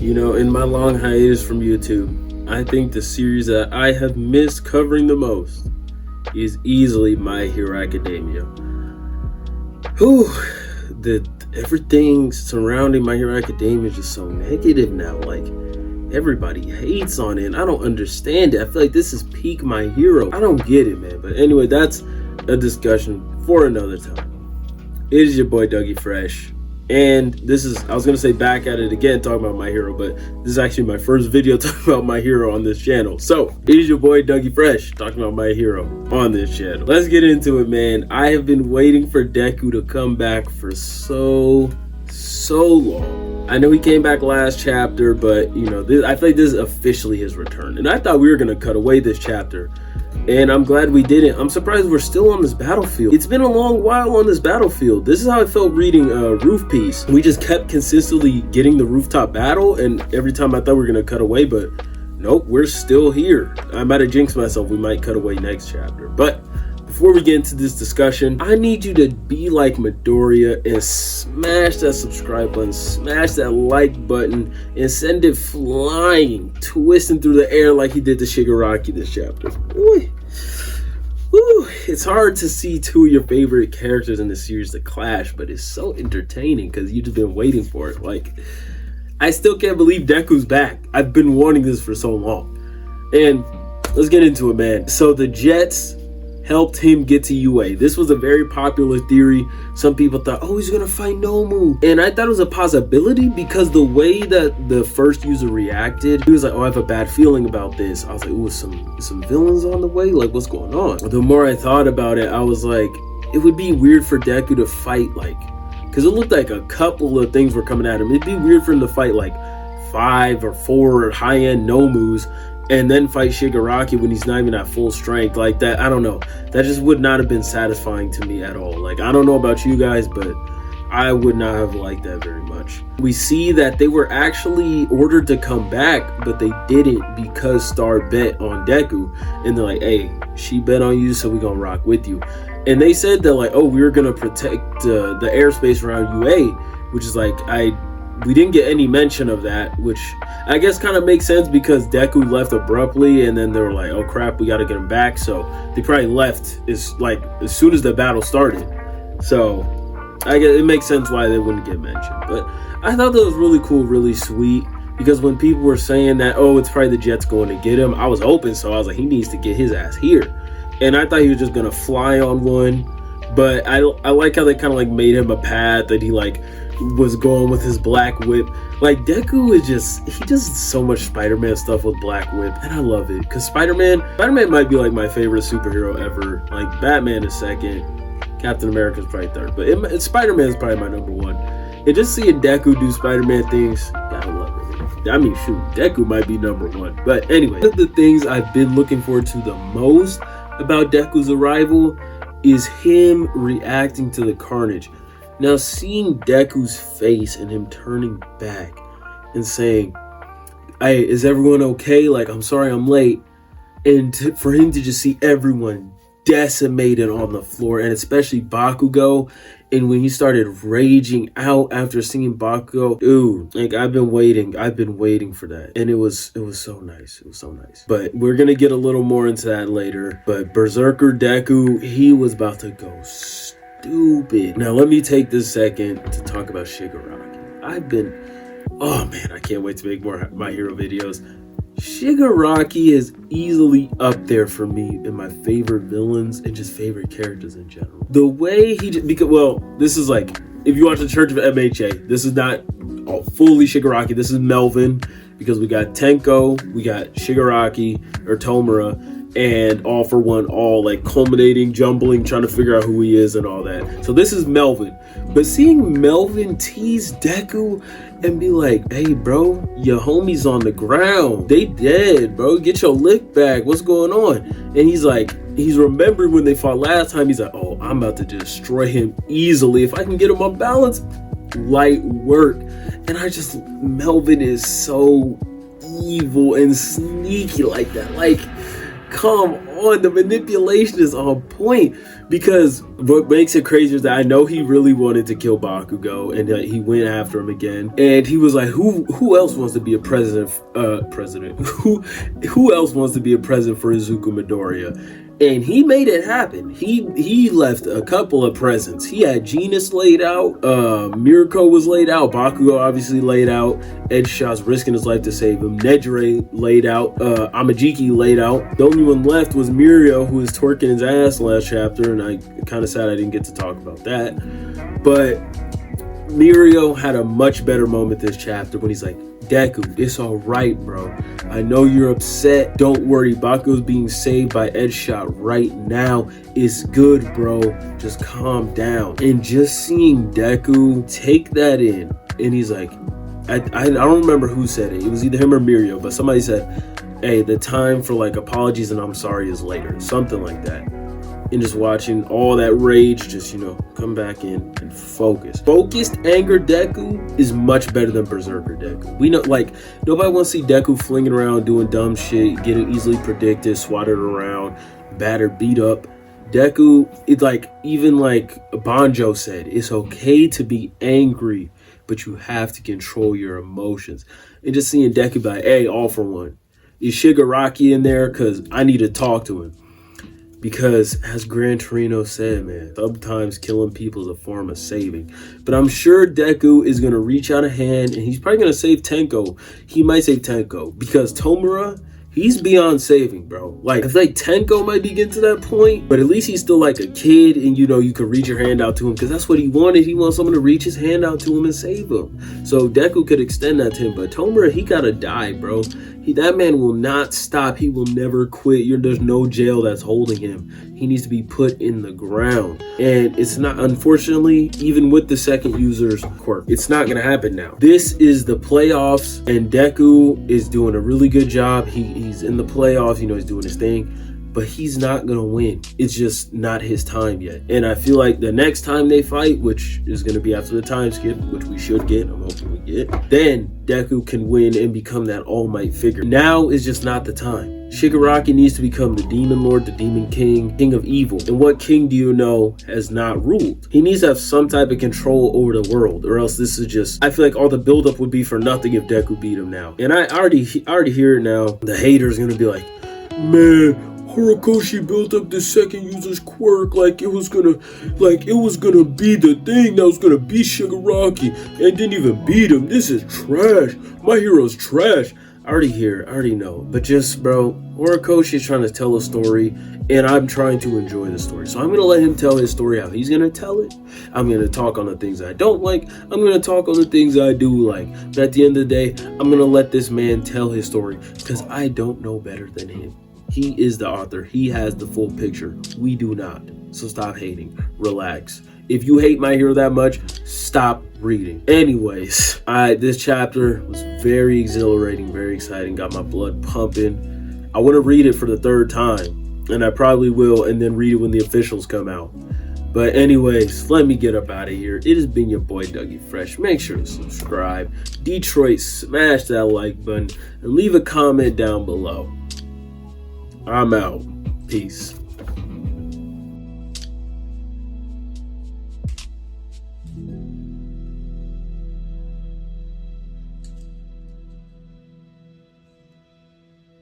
You know, in my long hiatus from YouTube, I think the series that I have missed covering the most is easily My Hero Academia. Whew, everything surrounding My Hero Academia is just so negative now. Like, everybody hates on it, and I don't understand it. I feel like this is peak My Hero. I don't get it, man. But anyway, that's a discussion for another time. It is your boy Dougie Fresh. And this is, I was going to say back at it again, talking about My Hero, but this is actually my first video talking about My Hero on this channel. So, it is your boy Dougie Fresh, talking about My Hero on this channel. Let's get into it, man. I have been waiting for Deku to come back for so long. I know he came back last chapter, but, you know, I feel like this is officially his return. And I thought we were going to cut away this chapter. And I'm glad we didn't. I'm surprised we're still on this battlefield. It's been a long while on this battlefield. This is how I felt reading Roof Piece. We just kept consistently getting the rooftop battle, and every time I thought we were going to cut away, but nope, we're still here. I might have jinxed myself. We might cut away next chapter. But before we get into this discussion, I need you to be like Midoriya and smash that subscribe button, smash that like button, and send it flying, twisting through the air like he did to Shigaraki this chapter. Ooh. Ooh. It's hard to see two of your favorite characters in the series to clash, but it's so entertaining because you've just been waiting for it. Like, I still can't believe Deku's back. I've been wanting this for so long. And let's get into it, man. So the Jets helped him get to UA. This was a very popular theory. Some people thought, oh, he's gonna fight Nomu. And I thought it was a possibility because the way that the first user reacted, he was like, oh, I have a bad feeling about this. I was like, ooh, some villains on the way? Like, what's going on? The more I thought about it, I was like, it would be weird for Deku to fight, like, because it looked like a couple of things were coming at him. It'd be weird for him to fight like 5 or 4 high-end Nomus and then fight Shigaraki when he's not even at full strength like that. I don't know. That just would not have been satisfying to me at all. Like, I don't know about you guys, but I would not have liked that very much. We see that they were actually ordered to come back, but they didn't because Star bet on Deku. And they're like, hey, she bet on you, so we're gonna rock with you. And they said that, like, oh, we were gonna protect the airspace around UA, which is like, we didn't get any mention of that, which I guess kind of makes sense because Deku left abruptly, and then they were like, oh crap, we got to get him back. So they probably left as soon as the battle started. So I guess it makes sense why they wouldn't get mentioned. But I thought that was really cool, really sweet, because when people were saying that, oh, it's probably the Jets going to get him, I was open, so I was like, he needs to get his ass here. And I thought he was just going to fly on one. But I like how they kind of like made him a path that he like was going with his black whip. Like, Deku is he does so much Spider-Man stuff with black whip, and I love it because Spider-Man might be like my favorite superhero ever. Like, Batman is second, Captain America's probably third, but Spider-Man is probably my number one. And just seeing Deku do Spider-Man things, gotta love it. I mean, shoot, Deku might be number one. But anyway, one of the things I've been looking forward to the most about Deku's arrival is him reacting to the carnage. Now, seeing Deku's face and him turning back and saying, hey, is everyone okay? Like, I'm sorry I'm late. And for him to just see everyone decimated on the floor, and especially Bakugo, and when he started raging out after seeing Bakugo, dude, like, I've been waiting for that, and it was so nice. It was so nice. But we're gonna get a little more into that later. But Berserker Deku, he was about to go stupid. Now let me take this second to talk about Shigaraki. Oh man, I can't wait to make more My Hero videos. Shigaraki is easily up there for me in my favorite villains and just favorite characters in general. The way this is like, if you watch the Church of MHA, this is not fully Shigaraki, this is Melvin, because we got Tenko, we got Shigaraki, or Tomura, and All for One, all like culminating, jumbling, trying to figure out who he is and all that. So this is Melvin. But seeing Melvin tease Deku and be like, hey bro, your homie's on the ground. They dead, bro. Get your lick back. What's going on? And he's like, he's remembering when they fought last time. He's like, oh, I'm about to destroy him easily. If I can get him on balance, light work. And Melvin is so evil and sneaky like that. Like, Come on, the manipulation is on point. Because what makes it crazy is that I know he really wanted to kill Bakugo, and that he went after him again. And he was like, "Who else wants to be a president? Who else wants to be a president for Izuku Midoriya?" And he made it happen. He left a couple of presents. He had Genis laid out, Mirko was laid out, Bakugo obviously laid out, Edshot's risking his life to save him, Nejire laid out, Amajiki laid out. The only one left was Mirio, who was twerking his ass last chapter, and I kind of sad I didn't get to talk about that. But Mirio had a much better moment this chapter when he's like, "Deku, it's all right, bro. I know you're upset. Don't worry. Bakugo's being saved by Edshot right now. It's good, bro. Just calm down." And just seeing Deku take that in, and he's like, I don't remember who said it. It was either him or Mirio, but somebody said, "Hey, the time for like apologies and I'm sorry is later." Something like that. And just watching all that rage just, come back in and focus. Focused anger Deku is much better than Berserker Deku. We know, like, nobody wants to see Deku flinging around, doing dumb shit, getting easily predicted, swatted around, battered, beat up. Deku, even like Banjo said, it's okay to be angry, but you have to control your emotions. And just seeing Deku be like, "Hey, all for one. Is Shigaraki in there? Because I need to talk to him." Because, as Gran Torino said, man, sometimes killing people is a form of saving. But I'm sure Deku is going to reach out a hand, and he's probably going to save Tenko. He might save Tenko, because Tomura, he's beyond saving, bro. Like, I feel like Tenko might be getting to that point, but at least he's still like a kid, and you could reach your hand out to him, because that's what he wanted. He wants someone to reach his hand out to him and save him. So Deku could extend that to him, but Tomura, he gotta die, bro. That man will not stop. He will never quit. There's no jail that's holding him. He needs to be put in the ground. And it's not, unfortunately, even with the second user's quirk, it's not going to happen now. This is the playoffs, and Deku is doing a really good job. He's in the playoffs. He's doing his thing. But he's not going to win. It's just not his time yet. And I feel like the next time they fight, which is going to be after the time skip, which we should get, I'm hoping we get, then Deku can win and become that All Might figure. Now is just not the time. Shigaraki needs to become the Demon Lord, the Demon King, King of Evil. And what king do you know has not ruled? He needs to have some type of control over the world, or else this is just, I feel like all the buildup would be for nothing if Deku beat him now. And I already hear it now. The haters going to be like, "Man, Horikoshi built up the second user's quirk like it was gonna be the thing that was gonna beat Shigaraki, and didn't even beat him. This is trash. My hero's trash." I already know. But just, bro, Horikoshi is trying to tell a story, and I'm trying to enjoy the story. So I'm gonna let him tell his story how he's gonna tell it. I'm gonna talk on the things I don't like. I'm gonna talk on the things I do like. But at the end of the day, I'm gonna let this man tell his story, because I don't know better than him. He is the author. He has the full picture. We do not. So stop hating. Relax. If you hate My Hero that much, stop reading. Anyways, this chapter was very exhilarating, very exciting. Got my blood pumping. I want to read it for the third time, and I probably will, and then read it when the officials come out. But anyways, let me get up out of here. It has been your boy Dougie Fresh. Make sure to subscribe. Detroit, smash that like button and leave a comment down below. I'm out. Peace.